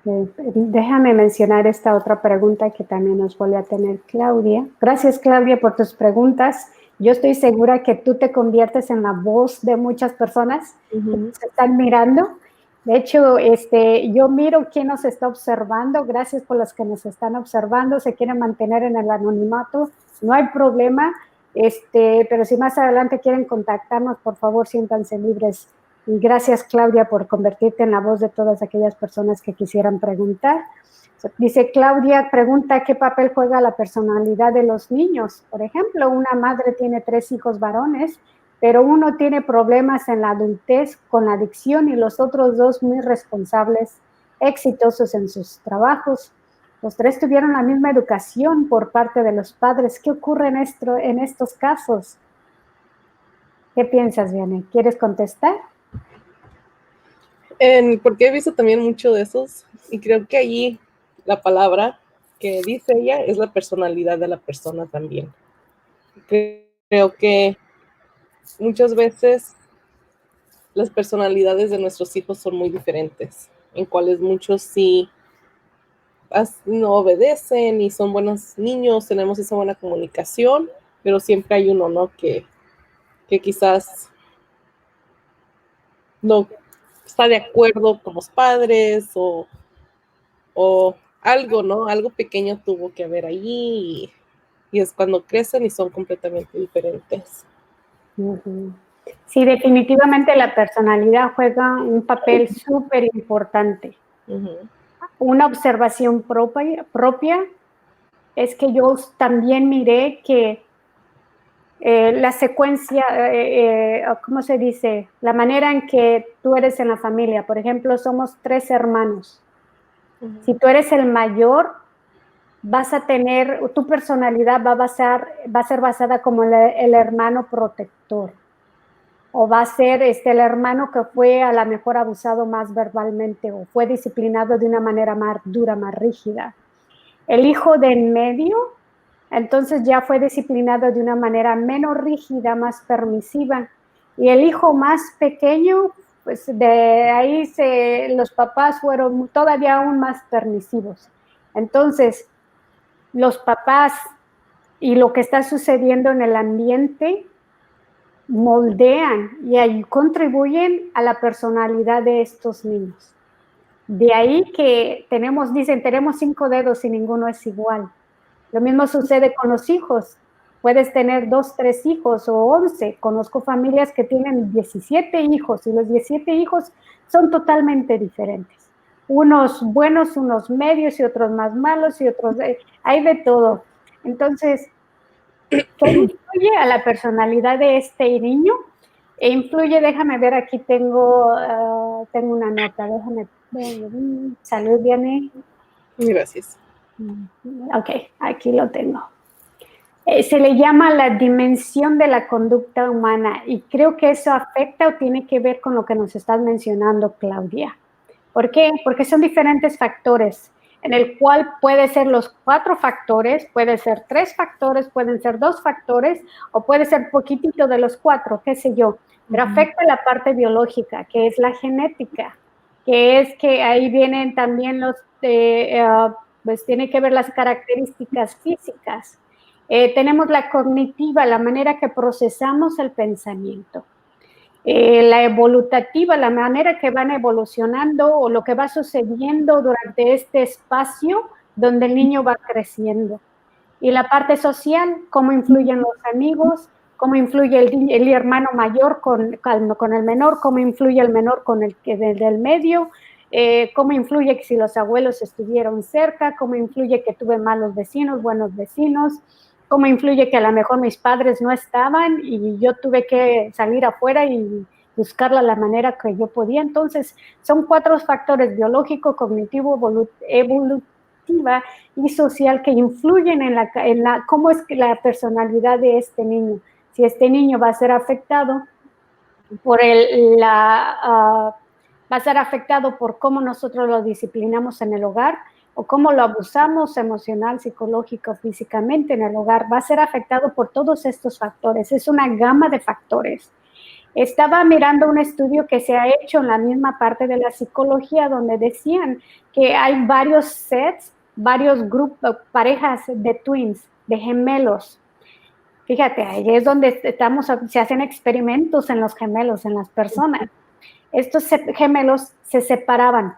Déjame mencionar esta otra pregunta que también nos vuelve a tener Claudia. Gracias, Claudia, por tus preguntas. Yo estoy segura que tú te conviertes en la voz de muchas personas que nos están mirando. De hecho, yo miro quién nos está observando. Gracias por los que nos están observando. Se quieren mantener en el anonimato, no hay problema. Pero si más adelante quieren contactarnos, por favor, siéntanse libres. Y gracias, Claudia, por convertirte en la voz de todas aquellas personas que quisieran preguntar. Dice Claudia, pregunta, ¿qué papel juega la personalidad de los niños? Por ejemplo, una madre tiene 3 hijos varones, pero uno tiene problemas en la adultez con la adicción y los otros 2 muy responsables, exitosos en sus trabajos. Los 3 tuvieron la misma educación por parte de los padres. ¿Qué ocurre en estos casos? ¿Qué piensas, Vianey? ¿Quieres contestar? Porque he visto también mucho de esos, y creo que allí la palabra que dice ella es la personalidad de la persona también. Creo que muchas veces las personalidades de nuestros hijos son muy diferentes, en cuales muchos sí no obedecen y son buenos niños, tenemos esa buena comunicación, pero siempre hay uno, ¿no? Que quizás no está de acuerdo con los padres o algo, ¿no? Algo pequeño tuvo que haber allí y es cuando crecen y son completamente diferentes. Sí, definitivamente la personalidad juega un papel súper importante. Una observación propia es que yo también miré que la secuencia, ¿cómo se dice? La manera en que tú eres en la familia. Por ejemplo, somos 3 hermanos. Si tú eres el mayor, vas a tener, tu personalidad va a ser basada como el hermano protector. O va a ser el hermano que fue a lo mejor abusado más verbalmente o fue disciplinado de una manera más dura, más rígida. El hijo de en medio, entonces ya fue disciplinado de una manera menos rígida, más permisiva. Y el hijo más pequeño, pues de ahí los papás fueron todavía aún más permisivos. Entonces, los papás y lo que está sucediendo en el ambiente moldean y ahí contribuyen a la personalidad de estos niños. De ahí que dicen, tenemos 5 dedos y ninguno es igual. Lo mismo sucede con los hijos. Puedes tener 2, 3 hijos o 11. Conozco familias que tienen 17 hijos y los 17 hijos son totalmente diferentes. Unos buenos, unos medios y otros más malos y otros... hay de todo. Entonces, ¿qué influye a la personalidad de este niño? E influye, déjame ver, aquí tengo una nota, déjame ver. Salud, Diane. Gracias. Ok, aquí lo tengo. Se le llama la dimensión de la conducta humana y creo que eso afecta o tiene que ver con lo que nos estás mencionando, Claudia. ¿Por qué? Porque son diferentes factores, en el cual puede ser los 4 factores, puede ser 3 factores, pueden ser 2 factores, o puede ser poquitito de los 4, qué sé yo. Pero afecta la parte biológica, que es la genética, que es que ahí vienen también pues tiene que ver las características físicas. Tenemos la cognitiva, la manera que procesamos el pensamiento. La evolutativa, la manera que van evolucionando o lo que va sucediendo durante este espacio donde el niño va creciendo. Y la parte social, cómo influyen los amigos, cómo influye el hermano mayor con el menor, cómo influye el menor con el del medio, cómo influye si los abuelos estuvieron cerca, cómo influye que tuve malos vecinos, buenos vecinos, cómo influye que a lo mejor mis padres no estaban y yo tuve que salir afuera y buscarla la manera que yo podía. Entonces, son 4 factores: biológico, cognitivo, evolutiva y social, que influyen en cómo es que la personalidad de este niño. Si este niño va a ser afectado por va a ser afectado por cómo nosotros lo disciplinamos en el hogar, o cómo lo abusamos emocional, psicológico, físicamente en el hogar, va a ser afectado por todos estos factores. Es una gama de factores. Estaba mirando un estudio que se ha hecho en la misma parte de la psicología, donde decían que hay varios sets, varios grupos, parejas de twins, de gemelos. Fíjate, ahí es donde se hacen experimentos en los gemelos, en las personas. Estos gemelos se separaban,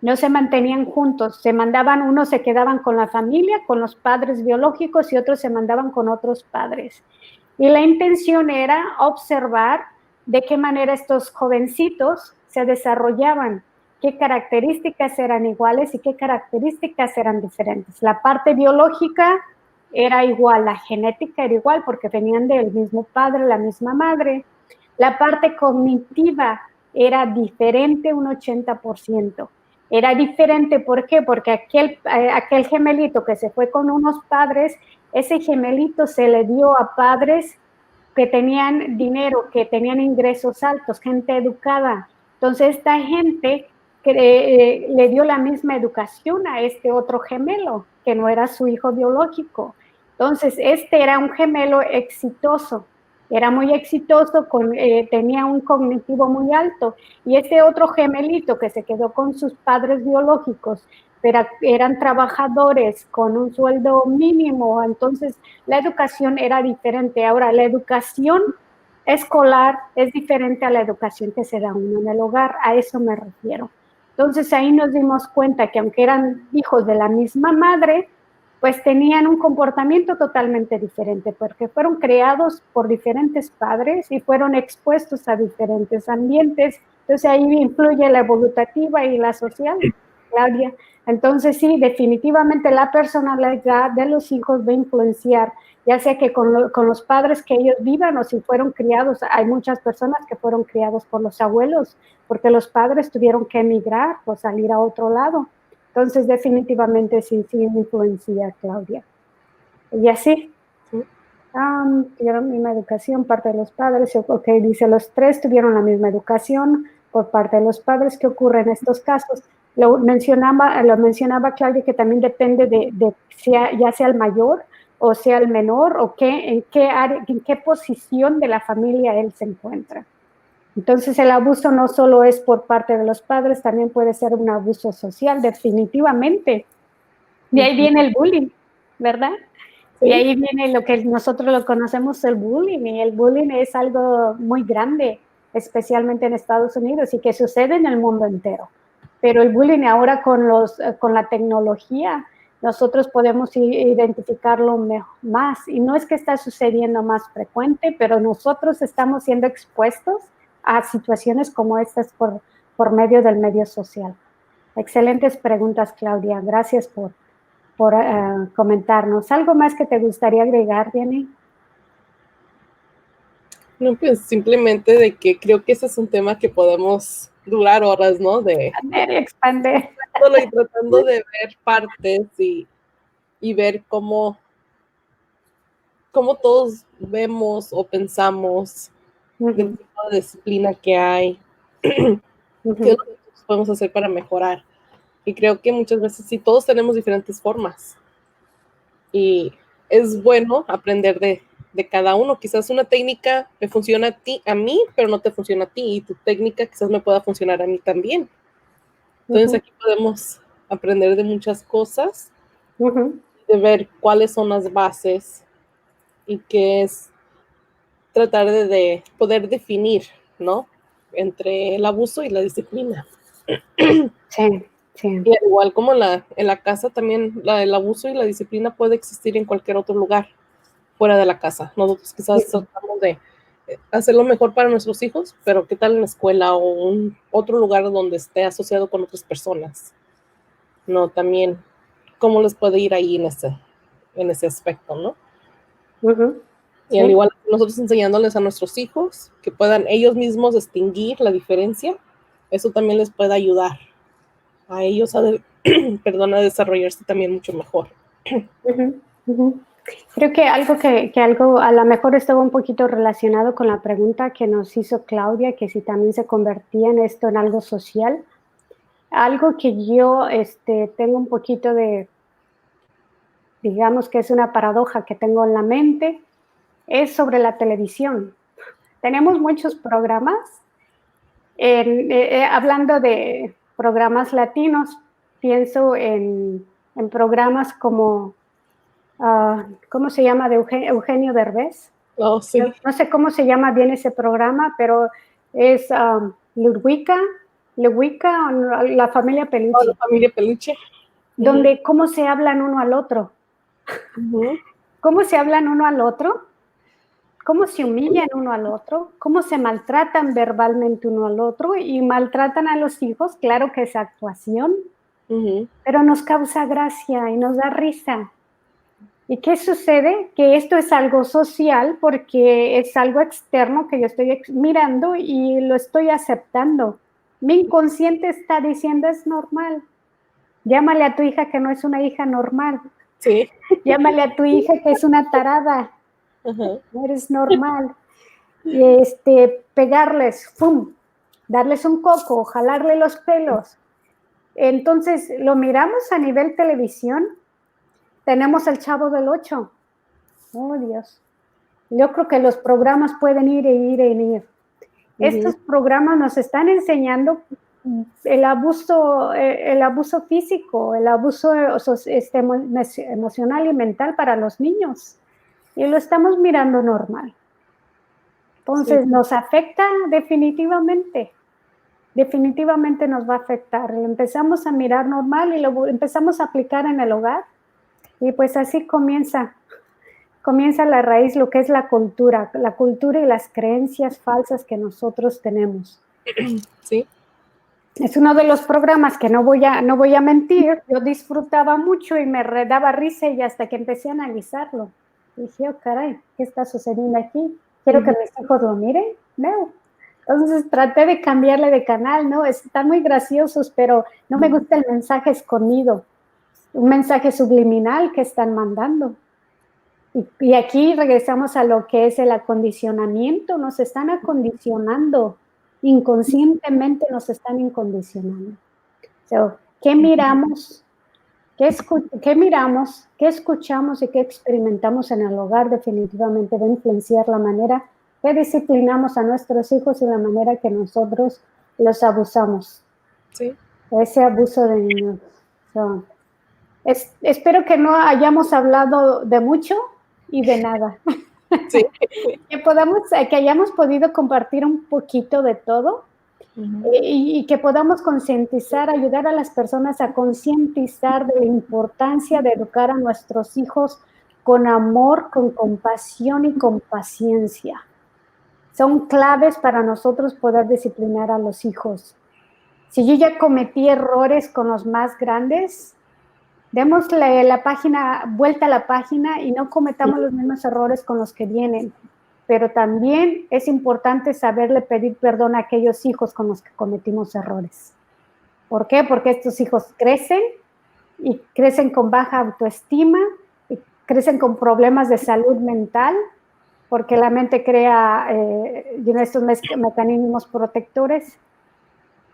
no se mantenían juntos, unos se quedaban con la familia, con los padres biológicos, y otros se mandaban con otros padres. Y la intención era observar de qué manera estos jovencitos se desarrollaban, qué características eran iguales y qué características eran diferentes. La parte biológica era igual, la genética era igual porque venían del mismo padre, la misma madre. La parte cognitiva era diferente un 80%. Era diferente, ¿por qué? Porque aquel gemelito que se fue con unos padres, ese gemelito se le dio a padres que tenían dinero, que tenían ingresos altos, gente educada. Entonces esta gente le dio la misma educación a este otro gemelo, que no era su hijo biológico. Entonces este era un gemelo exitoso, era muy exitoso, tenía un cognitivo muy alto, y este otro gemelito que se quedó con sus padres biológicos, pero eran trabajadores con un sueldo mínimo, entonces la educación era diferente. Ahora, la educación escolar es diferente a la educación que se da uno en el hogar, a eso me refiero. Entonces ahí nos dimos cuenta que aunque eran hijos de la misma madre, pues tenían un comportamiento totalmente diferente, porque fueron creados por diferentes padres y fueron expuestos a diferentes ambientes. Entonces ahí influye la evolutiva y la social, Claudia. Entonces sí, definitivamente la personalidad de los hijos va a influenciar ya sea que con los padres que ellos vivan o si fueron criados. Hay muchas personas que fueron criados por los abuelos, porque los padres tuvieron que emigrar o salir a otro lado. Entonces, definitivamente sí influencia, Claudia. Y así, tuvieron la misma educación, parte de los padres. Ok, dice, los tres tuvieron la misma educación por parte de los padres. ¿Qué ocurre en estos casos? Lo mencionaba Claudia, que también depende de ya sea el mayor o sea el menor, o en qué posición de la familia él se encuentra. Entonces, el abuso no solo es por parte de los padres, también puede ser un abuso social, definitivamente. De ahí viene el bullying, ¿verdad? Sí. Y ahí viene lo que nosotros lo conocemos, el bullying, y el bullying es algo muy grande, especialmente en Estados Unidos, y que sucede en el mundo entero. Pero el bullying ahora con la tecnología, nosotros podemos identificarlo más, y no es que está sucediendo más frecuente, pero nosotros estamos siendo expuestos a situaciones como estas por medio del medio social. Excelentes preguntas, Claudia. Gracias por comentarnos. ¿Algo más que te gustaría agregar, Jenny? No, pues simplemente de que creo que ese es un tema que podemos durar horas, ¿no? Expander. Y tratando de ver partes y ver cómo todos vemos o pensamos del tipo de disciplina que hay, qué nosotros podemos hacer para mejorar. Y creo que muchas veces sí, todos tenemos diferentes formas. Y es bueno aprender de cada uno. Quizás una técnica me funciona a mí, pero no te funciona a ti. Y tu técnica quizás me pueda funcionar a mí también. Entonces aquí podemos aprender de muchas cosas, de ver cuáles son las bases y qué es tratar de poder definir, ¿no? Entre el abuso y la disciplina. Sí, sí. Y al igual como en la casa también el abuso y la disciplina puede existir en cualquier otro lugar fuera de la casa. Nosotros quizás tratamos de hacer lo mejor para nuestros hijos, pero ¿qué tal en la escuela o otro lugar donde esté asociado con otras personas? No, también, ¿cómo les puede ir ahí en ese aspecto, no? Y al igual nosotros enseñándoles a nuestros hijos que puedan ellos mismos distinguir la diferencia, eso también les puede ayudar a ellos a desarrollarse también mucho mejor. Creo que algo a lo mejor estaba un poquito relacionado con la pregunta que nos hizo Claudia, que si también se convertía en esto en algo social. Algo que yo tengo un poquito digamos que es una paradoja que tengo en la mente, es sobre la televisión. Tenemos muchos programas, hablando de programas latinos, pienso en programas como, ¿cómo se llama? De Eugenio Derbez. Oh, sí. No sé cómo se llama bien ese programa, pero es Ludwika, la familia Peluche. Oh, la familia Peluche. Donde cómo se hablan uno al otro. ¿Cómo se hablan uno al otro? ¿Cómo se humillan uno al otro? ¿Cómo se maltratan verbalmente uno al otro? Y maltratan a los hijos, claro que es actuación, pero nos causa gracia y nos da risa. ¿Y qué sucede? Que esto es algo social porque es algo externo que yo estoy mirando y lo estoy aceptando. Mi inconsciente está diciendo es normal. Llámale a tu hija que no es una hija normal. Sí. Llámale a tu hija que es una tarada. No eres normal. Y pegarles, ¡pum! Darles un coco, jalarle los pelos. Entonces, lo miramos a nivel televisión. Tenemos el Chavo del 8. Oh, Dios. Yo creo que los programas pueden ir e ir e ir. Estos programas nos están enseñando el abuso físico, el abuso emocional y mental para los niños. Y lo estamos mirando normal. Entonces, nos afecta definitivamente. Definitivamente nos va a afectar. Lo empezamos a mirar normal y lo empezamos a aplicar en el hogar. Y pues así comienza la raíz, lo que es la cultura y las creencias falsas que nosotros tenemos. Sí. Es uno de los programas que no voy a mentir, yo disfrutaba mucho y me daba risa y hasta que empecé a analizarlo. Y dije, oh, caray, ¿qué está sucediendo aquí? Quiero que mis hijos lo miren, no. Entonces traté de cambiarle de canal, ¿no? Están muy graciosos, pero no me gusta el mensaje escondido, un mensaje subliminal que están mandando. Y aquí regresamos a lo que es el acondicionamiento, nos están acondicionando, inconscientemente nos están incondicionando. So, ¿qué miramos? ¿Qué miramos? ¿Qué escuchamos y qué experimentamos en el hogar? Definitivamente va a influenciar la manera que disciplinamos a nuestros hijos y la manera que nosotros los abusamos. Sí. Ese abuso de niños. So, espero que no hayamos hablado de mucho y de nada. Sí. que hayamos podido compartir un poquito de todo. Y que podamos concientizar, ayudar a las personas a concientizar de la importancia de educar a nuestros hijos con amor, con compasión y con paciencia. Son claves para nosotros poder disciplinar a los hijos. Si yo ya cometí errores con los más grandes, démosle vuelta a la página y no cometamos los mismos errores con los que vienen. Pero también es importante saberle pedir perdón a aquellos hijos con los que cometimos errores. ¿Por qué? Porque estos hijos crecen y crecen con baja autoestima y crecen con problemas de salud mental, porque la mente crea estos mecanismos protectores.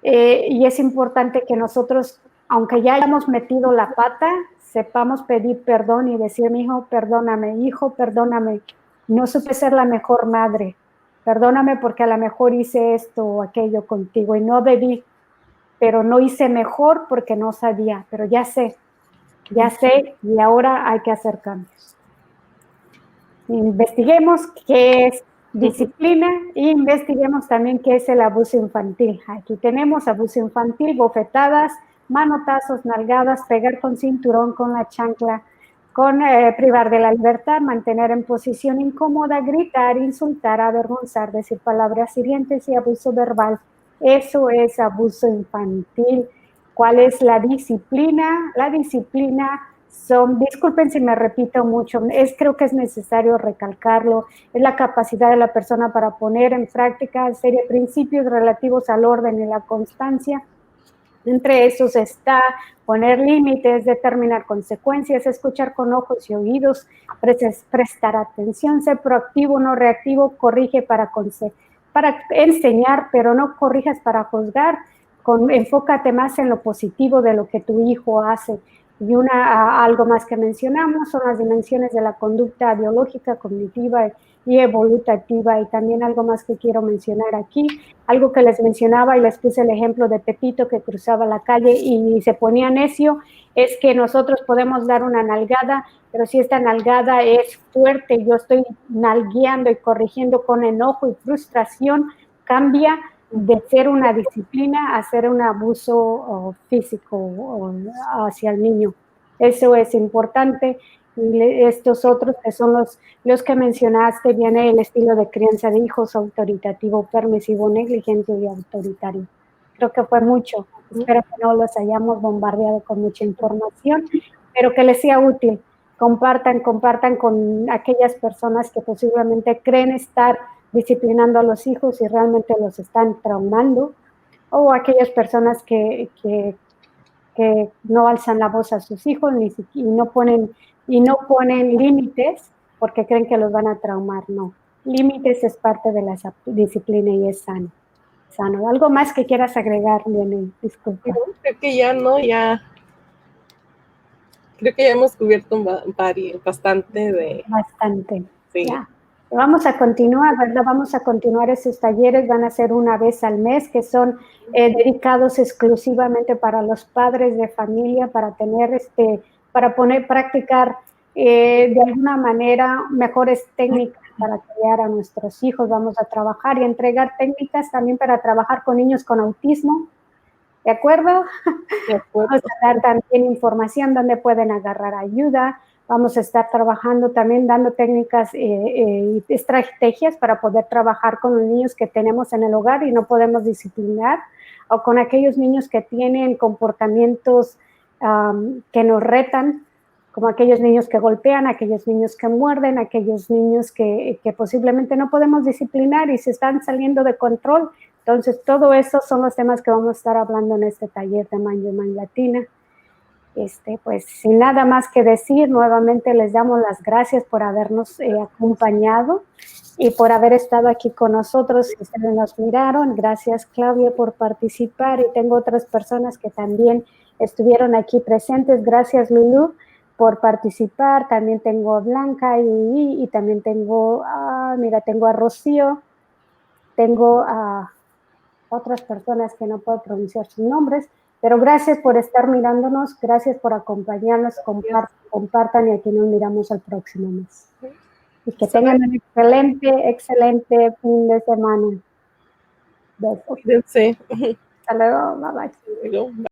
Y es importante que nosotros, aunque ya hayamos metido la pata, sepamos pedir perdón y decir, hijo, perdóname, no supe ser la mejor madre, perdóname porque a lo mejor hice esto o aquello contigo y no debí, pero no hice mejor porque no sabía, pero ya sé y ahora hay que hacer cambios. Investiguemos qué es disciplina e investiguemos también qué es el abuso infantil. Aquí tenemos abuso infantil, bofetadas, manotazos, nalgadas, pegar con cinturón, con la chancla, con privar de la libertad, mantener en posición incómoda, gritar, insultar, avergonzar, decir palabras hirientes y abuso verbal. Eso es abuso infantil. ¿Cuál es la disciplina? La disciplina disculpen si me repito mucho, creo que es necesario recalcarlo, es la capacidad de la persona para poner en práctica serie de principios relativos al orden y la constancia. Entre esos está poner límites, determinar consecuencias, escuchar con ojos y oídos, prestar atención, ser proactivo, no reactivo, corrige para enseñar, pero no corrijas para juzgar, enfócate más en lo positivo de lo que tu hijo hace. Y algo más que mencionamos son las dimensiones de la conducta biológica, cognitiva y evolutiva. Y también algo más que quiero mencionar aquí, algo que les mencionaba y les puse el ejemplo de Pepito que cruzaba la calle y se ponía necio, es que nosotros podemos dar una nalgada, pero si esta nalgada es fuerte, yo estoy nalgueando y corrigiendo con enojo y frustración, cambia de ser una disciplina a ser un abuso físico hacia el niño. Eso es importante. Y estos otros que son los que mencionaste, viene el estilo de crianza de hijos autoritativo, permisivo, negligente y autoritario. Creo que fue mucho. Espero que no los hayamos bombardeado con mucha información, pero que les sea útil. Compartan con aquellas personas que posiblemente creen estar disciplinando a los hijos y realmente los están traumando, o aquellas personas que no alzan la voz a sus hijos y no ponen límites porque creen que los van a traumar. No, límites es parte de la disciplina y es sano. ¿Algo más que quieras agregar, Lionel? Disculpa. Creo que ya creo que ya hemos cubierto bastante de... Bastante, sí. Ya. Vamos a continuar, ¿verdad? Vamos a continuar esos talleres, van a ser una vez al mes, que son dedicados exclusivamente para los padres de familia, para practicar de alguna manera mejores técnicas para criar a nuestros hijos. Vamos a trabajar y entregar técnicas también para trabajar con niños con autismo. ¿De acuerdo? De acuerdo. Vamos a dar también información donde pueden agarrar ayuda. Vamos a estar trabajando también, dando técnicas y estrategias para poder trabajar con los niños que tenemos en el hogar y no podemos disciplinar, o con aquellos niños que tienen comportamientos que nos retan como aquellos niños que golpean, aquellos niños que muerden, aquellos niños que posiblemente no podemos disciplinar y se están saliendo de control. Entonces, todo eso son los temas que vamos a estar hablando en este taller de Mind Your Mind Latina. Pues sin nada más que decir, nuevamente les damos las gracias por habernos acompañado y por haber estado aquí con nosotros. Si ustedes nos miraron, gracias Claudia por participar, y tengo otras personas que también estuvieron aquí presentes. Gracias Lulu por participar. También tengo a Blanca y también tengo, tengo a Rocío, tengo a otras personas que no puedo pronunciar sus nombres, pero gracias por estar mirándonos, gracias por acompañarnos, compartan, y aquí nos miramos el próximo mes. Y que tengan un excelente fin de semana. Besos. Cuídense. Hasta luego, bye bye. Hasta luego. Bye.